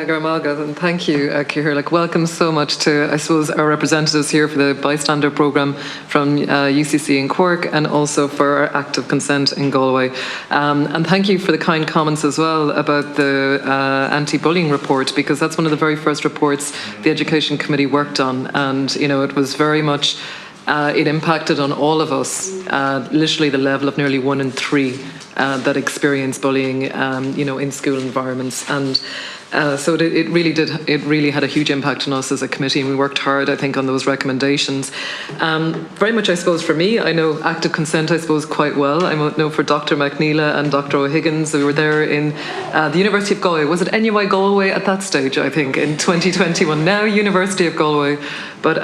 Garmaga, and thank you, Kihir. Welcome so much to, I suppose, our representatives here for the bystander programme from UCC in Cork, and also for our active consent in Galway. And thank you for the kind comments as well about the anti-bullying report, because that's one of the very first reports the Education Committee worked on, and it was very much. It impacted on all of us, literally the level of nearly 1 in 3 that experience bullying, in school environments. And so it really had a huge impact on us as a committee, and we worked hard, I think, on those recommendations. Very much, I suppose, for me, I know active consent, I suppose, quite well. I know for Dr. McNeela and Dr. O'Higgins, we were there in the University of Galway. Was it NUI Galway at that stage, I think, in 2021? Now University of Galway. But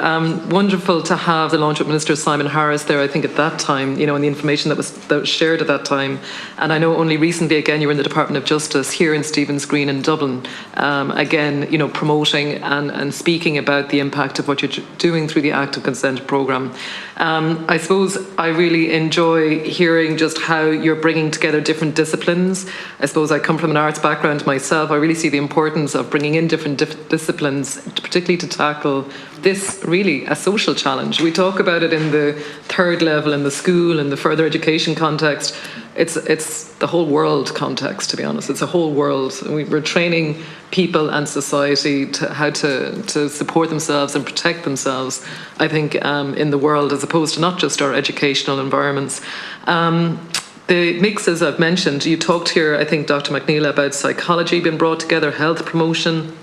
wonderful to have the launch with Minister Simon Harris there, I think, at that time, and the information that was shared at that time. And I know only recently, again, you were in the Department of Justice here in Stephen's Green in Dublin, again, promoting and speaking about the impact of what you're doing through the active consent programme. I suppose I really enjoy hearing just how you're bringing together different disciplines. I suppose I come from an arts background myself. I really see the importance of bringing in different disciplines, particularly to tackle this really a social challenge. We talk about it in the third level in the school and the further education context. It's the whole world context, to be honest. It's a whole world. We're training people and society to how to support themselves and protect themselves, I think, in the world, as opposed to not just our educational environments. The mix, as I've mentioned, you talked here, I think, Dr. McNeela, about psychology being brought together, health promotion,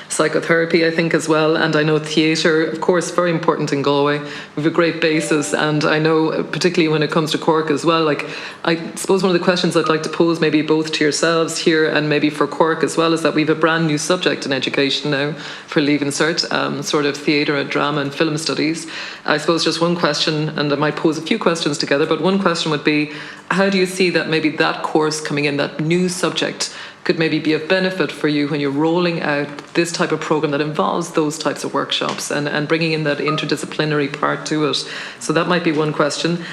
psychotherapy, I think, as well, and I know theatre, of course, very important in Galway. We have a great basis, and I know, particularly when it comes to Cork as well, I suppose one of the questions I'd like to pose, maybe both to yourselves here and maybe for Cork as well, is that we have a brand new subject in education now for Leaving Cert, sort of theatre and drama and film studies. I suppose just one question, and I might pose a few questions together, but one question would be, how do you see that maybe that course coming in, that new subject, could maybe be of benefit for you when you're rolling out this type of programme that involves those types of workshops and bringing in that interdisciplinary part to it? So that might be one question.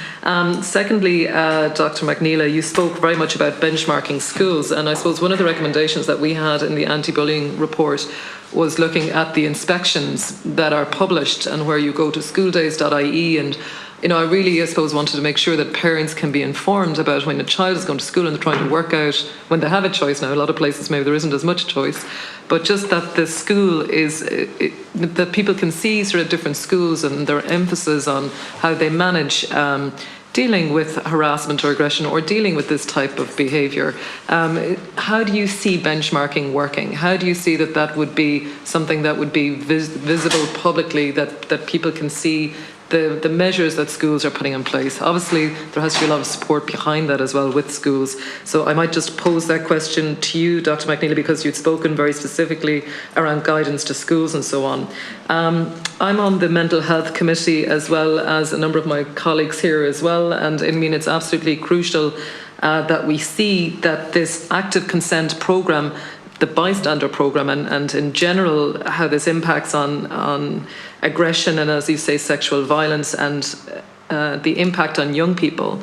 Secondly, Dr. McNeela, you spoke very much about benchmarking schools, and I suppose one of the recommendations that we had in the anti-bullying report was looking at the inspections that are published and where you go to schooldays.ie, and I really, I suppose, wanted to make sure that parents can be informed about when a child is going to school and they're trying to work out when they have a choice. Now, a lot of places maybe there isn't as much choice, but just that the school is, that people can see sort of different schools and their emphasis on how they manage dealing with harassment or aggression or dealing with this type of behaviour. How do you see benchmarking working? How do you see that would be something that would be visible publicly, that people can see the measures that schools are putting in place? Obviously, there has to be a lot of support behind that as well with schools. So I might just pose that question to you, Dr. McNeela, because you'd spoken very specifically around guidance to schools and so on. I'm on the Mental Health Committee as well as a number of my colleagues here as well, and I mean, it's absolutely crucial that we see that this active consent programme, the bystander programme, and in general how this impacts on aggression and, as you say, sexual violence, and the impact on young people.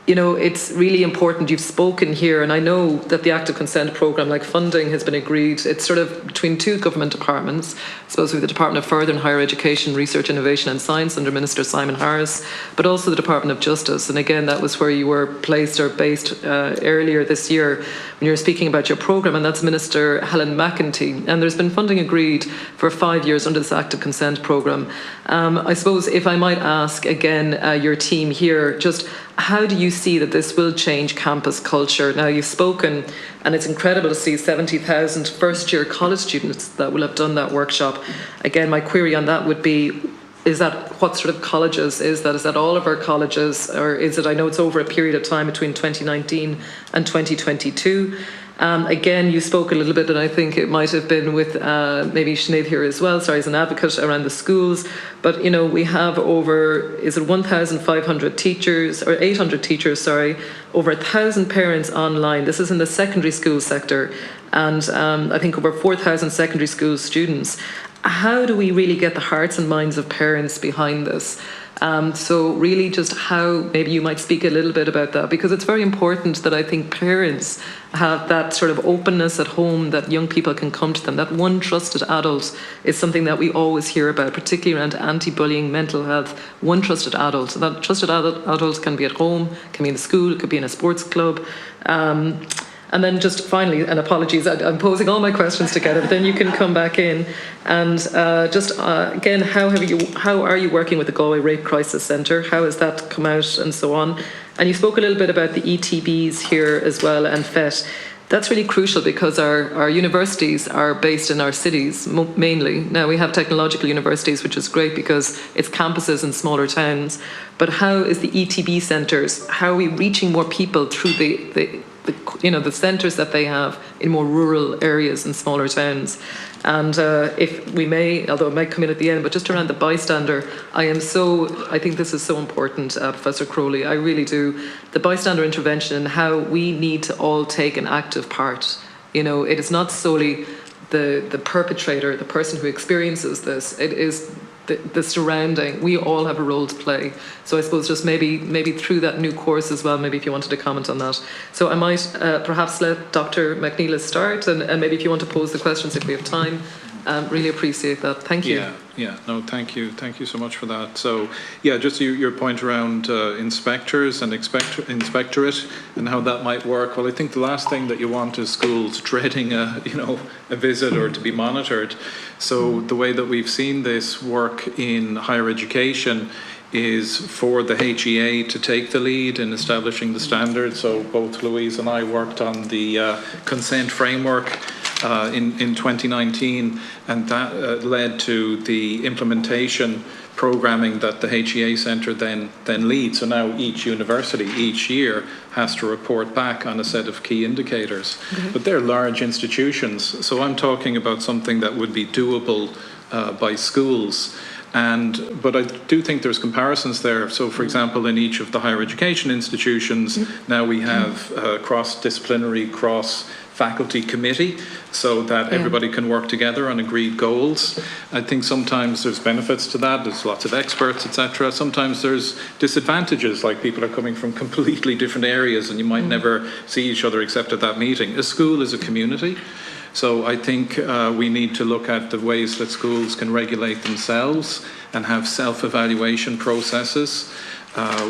It's really important. You've spoken here, and I know that the active consent programme, like funding, has been agreed. It's sort of between two government departments. I suppose with the Department of Further and Higher Education, Research, Innovation and Science under Minister Simon Harris, but also the Department of Justice. And again, that was where you were placed or based earlier this year when you were speaking about your programme, and that's Minister Helen McEntee. And there's been funding agreed for 5 years under this active consent programme. I suppose if I might ask again your team here, just how do you see that this will change campus culture? Now, you've spoken, and it's incredible to see 70,000 first-year college students that will have done that workshop. Again, my query on that would be, is that what sort of colleges is that? Is that all of our colleges, or is it, I know it's over a period of time between 2019 and 2022. Again, you spoke a little bit, and I think it might have been with maybe Sinead here as well, sorry, as an advocate around the schools. But, we have over, 1,500 teachers, or 800 teachers, sorry, over 1,000 parents online. This is in the secondary school sector, and I think over 4,000 secondary school students. How do we really get the hearts and minds of parents behind this? So really just how, maybe you might speak a little bit about that, because it's very important that I think parents have that sort of openness at home, that young people can come to them. That one trusted adult is something that we always hear about, particularly around anti-bullying, mental health. One trusted adult. So that trusted adult can be at home, can be in school, it could be in a sports club. And then just finally, and apologies, I'm posing all my questions together, but then you can come back in. And again, how are you working with the Galway Rape Crisis Centre? How has that come out and so on? And you spoke a little bit about the ETBs here as well, and FET. That's really crucial because our universities are based in our cities mainly. Now we have technological universities, which is great because it's campuses in smaller towns. But how is the ETB centres, how are we reaching more people through the centres that they have in more rural areas and smaller towns? And if we may, although it might come in at the end, but just around the bystander, I think this is so important, Professor Crowley, I really do. The bystander intervention and how we need to all take an active part. It is not solely the perpetrator, the person who experiences this, it is the surrounding. We all have a role to play. So I suppose just maybe through that new course as well, maybe if you wanted to comment on that. So I might perhaps let Dr. McNeill start, and maybe if you want to pose the questions if we have time. Really appreciate that. Thank you. Yeah. No, thank you. Thank you so much for that. So, yeah, just your point around inspectors and inspectorate and how that might work. Well, I think the last thing that you want is schools dreading a visit or to be monitored. So the way that we've seen this work in higher education is for the HEA to take the lead in establishing the standards. So both Louise and I worked on the consent framework in 2019, and that led to the implementation programming that the HEA Centre then leads. So now each university each year has to report back on a set of key indicators. Mm-hmm. But they're large institutions, so I'm talking about something that would be doable by schools. But I do think there's comparisons there. So, for example, in each of the higher education institutions, now we have cross-disciplinary, cross-faculty committee, so that everybody can work together on agreed goals. I think sometimes there's benefits to that. There's lots of experts, etc. Sometimes there's disadvantages, like people are coming from completely different areas and you might never see each other except at that meeting. A school is a community. So I think we need to look at the ways that schools can regulate themselves and have self-evaluation processes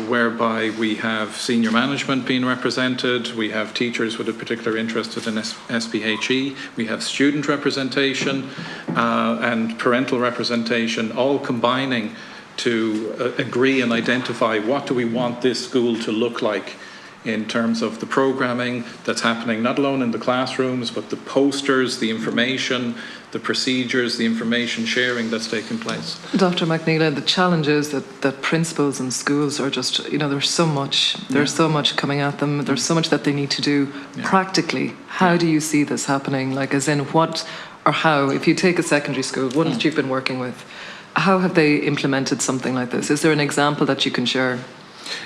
whereby we have senior management being represented, we have teachers with a particular interest in SPHE, we have student representation and parental representation, all combining to agree and identify what do we want this school to look like in terms of the programming that's happening, not alone in the classrooms, but the posters, the information, the procedures, the information sharing that's taking place. Dr. McNeill, the challenge is that principals and schools are just, there's so much coming at them, there's so much that they need to do practically. How do you see this happening? Like, as in what or how, if you take a secondary school, one that you've been working with, how have they implemented something like this? Is there an example that you can share?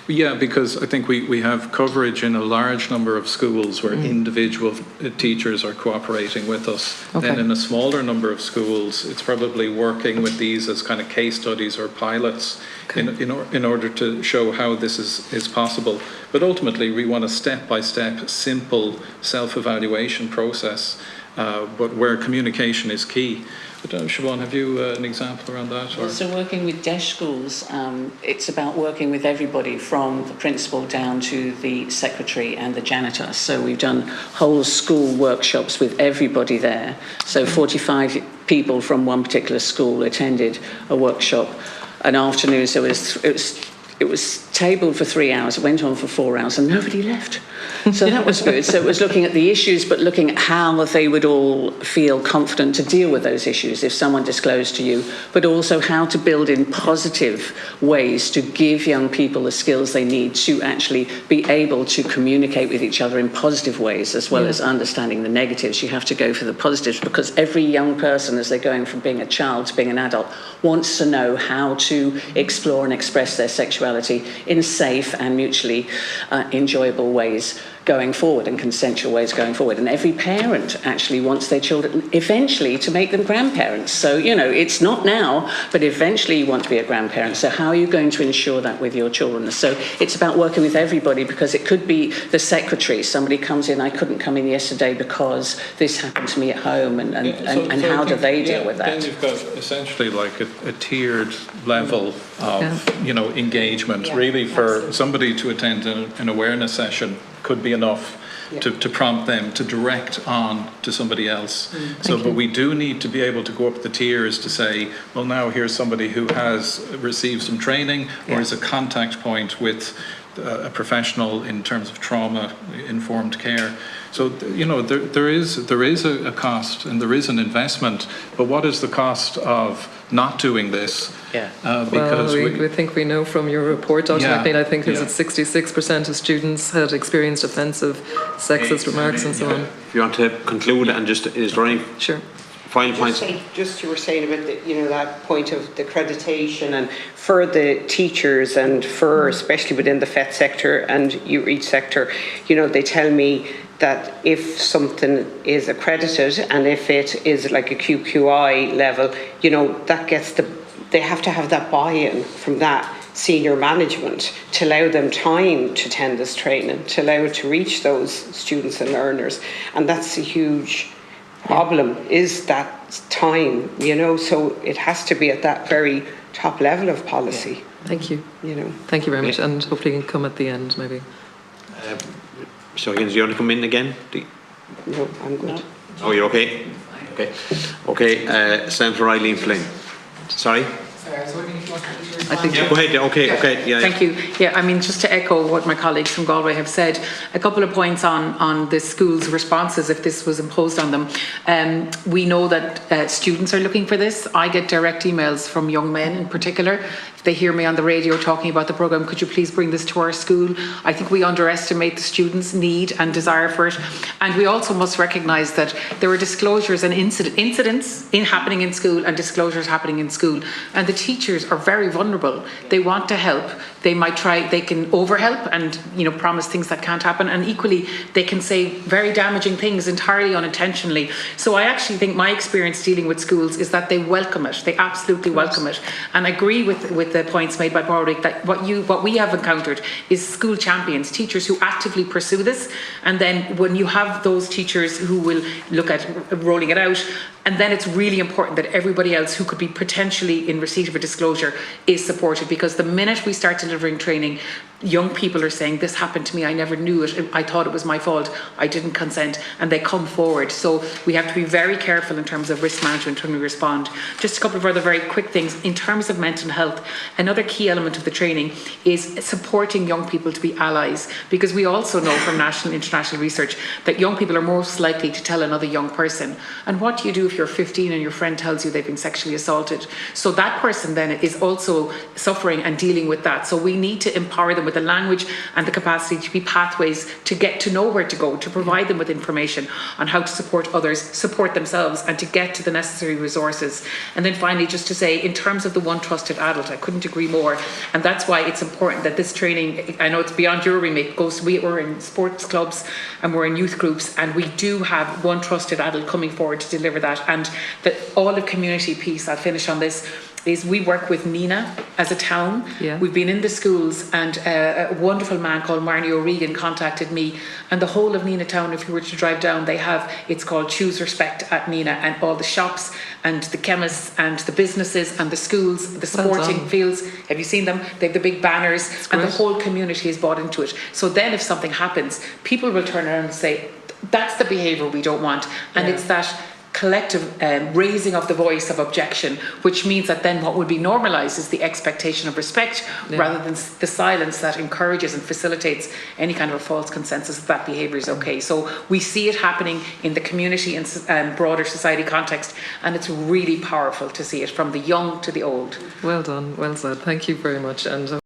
Yeah, because I think we have coverage in a large number of schools where individual teachers are cooperating with us. Okay. Then in a smaller number of schools, it's probably working with these as kind of case studies or pilots in order to show how this is possible. But ultimately, we want a step-by-step, simple self-evaluation process, but where communication is key. But Siobhan, have you an example around that? Or? So working with DESH schools, it's about working with everybody from the principal down to the secretary and the janitor. So we've done whole school workshops with everybody there. So 45 people from one particular school attended a workshop an afternoon. So it was tabled for 3 hours, it went on for 4 hours, and nobody left. So that was good. So it was looking at the issues, but looking at how they would all feel confident to deal with those issues if someone disclosed to you, but also how to build in positive ways to give young people the skills they need to actually be able to communicate with each other in positive ways, as well as understanding the negatives. You have to go for the positives, because every young person, as they're going from being a child to being an adult, wants to know how to explore and express their sexuality in safe and mutually enjoyable ways, going forward and consensual ways going forward. And every parent actually wants their children eventually to make them grandparents. So, you know, it's not now, but eventually you want to be a grandparent. So how are you going to ensure that with your children? So it's about working with everybody, because it could be the secretary. Somebody comes in, I couldn't come in yesterday because this happened to me at home, and how do they deal with that? Then you've got essentially like a tiered level of, you know, engagement. Really, for somebody to attend an awareness session could be enough to prompt them to direct on to somebody else. But we do need to be able to go up the tiers to say, well, now here's somebody who has received some training or is a contact point with a professional in terms of trauma-informed care. So, you know, there is a cost and there is an investment, but what is the cost of not doing this? Because we think we know from your report, Dr. McNeil, I think is that 66% of students had experienced offensive sexist remarks and so on. If you want to conclude and just, is there any final points? Just you were saying about the, you know, that point of the accreditation, and for the teachers and for especially within the FET sector and Oireachtas sector, you know, they tell me that if something is accredited and if it is like a QQI level, you know, that gets they have to have that buy-in from that senior management to allow them time to attend this training, to allow it to reach those students and learners. And that's a huge problem, is that time, you know, so it has to be at that very top level of policy. Thank you. You know. Thank you very much, and hopefully you can come at the end, maybe. So Higgins, do you want to come in again? No, I'm good. Oh, you're okay? Okay, Senator Aisling Flynn. Sorry? Sorry, I was wondering if you wanted to I think go ahead. Okay. Thank you. Yeah, I mean, just to echo what my colleagues from Galway have said, a couple of points on the school's responses if this was imposed on them. We know that students are looking for this. I get direct emails from young men in particular. If they hear me on the radio talking about the programme, could you please bring this to our school? I think we underestimate the students' need and desire for it. And we also must recognise that there are disclosures and incidents happening in school and disclosures happening in school. And the teachers are very vulnerable. They want to help. They might try, they can overhelp and, you know, promise things that can't happen. And equally, they can say very damaging things entirely unintentionally. So I actually think my experience dealing with schools is that they welcome it. They absolutely welcome it. And I agree with the points made by Padraig that what we have encountered is school champions, teachers who actively pursue this. And then when you have those teachers who will look at rolling it out, and then it's really important that everybody else who could be potentially in receipt of a disclosure is supported, because the minute we start delivering training, young people are saying, this happened to me, I never knew it, I thought it was my fault, I didn't consent, and they come forward. So we have to be very careful in terms of risk management when we respond. Just a couple of other very quick things. In terms of mental health, another key element of the training is supporting young people to be allies, because we also know from national and international research that young people are most likely to tell another young person. And what do you do if you're 15 and your friend tells you they've been sexually assaulted? So that person then is also suffering and dealing with that. So we need to empower them with the language and the capacity to be pathways to get to know where to go, to provide them with information on how to support others, support themselves, and to get to the necessary resources. And then finally, just to say, in terms of the one trusted adult, I couldn't agree more. And that's why it's important that this training, I know it's beyond your remit, we're in sports clubs and we're in youth groups, and we do have one trusted adult coming forward to deliver that. And that all of community piece, I'll finish on this, is we work with Nina as a town. We've been in the schools, and a wonderful man called Marnie O'Regan contacted me, and the whole of Nina town, if you were to drive down, they have, it's called Choose Respect at Nina, and all the shops and the chemists and the businesses and the schools, the sporting fields, have you seen them? They have the big banners, and the whole community is bought into it. So then if something happens, people will turn around and say, that's the behaviour we don't want. And it's that collective raising of the voice of objection, which means that then what would be normalised is the expectation of respect rather than the silence that encourages and facilitates any kind of a false consensus that behaviour is okay. So we see it happening in the community and broader society context, and it's really powerful to see it from the young to the old. Well done, well said. Thank you very much. And